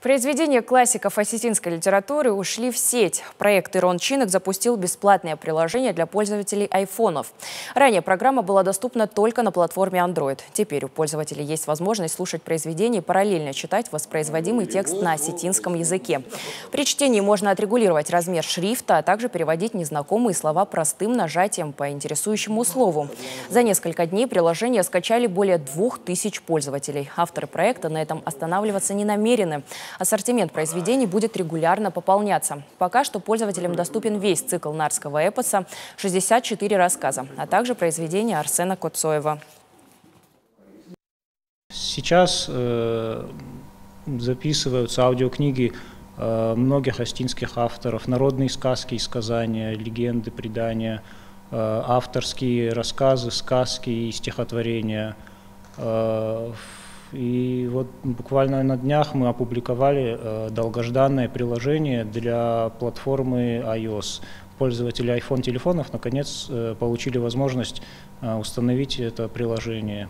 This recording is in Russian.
Произведения классиков осетинской литературы ушли в сеть. Проект Ирон Чинок запустил бесплатное приложение для пользователей айфонов. Ранее программа была доступна только на платформе Android. Теперь у пользователей есть возможность слушать произведения и параллельно читать воспроизводимый текст на осетинском языке. При чтении можно отрегулировать размер шрифта, а также переводить незнакомые слова простым нажатием по интересующему слову. За несколько дней приложение скачали более 2000 пользователей. Авторы проекта на этом останавливаться не намерены. Ассортимент произведений будет регулярно пополняться. Пока что пользователям доступен весь цикл нарского эпоса, 64 рассказа, а также произведения Арсена Коцоева. Сейчас записываются аудиокниги многих осетинских авторов, народные сказки и сказания, легенды, предания, авторские рассказы, сказки и стихотворения. И вот буквально на днях мы опубликовали долгожданное приложение для платформы iOS. Пользователи iPhone телефонов наконец получили возможность установить это приложение.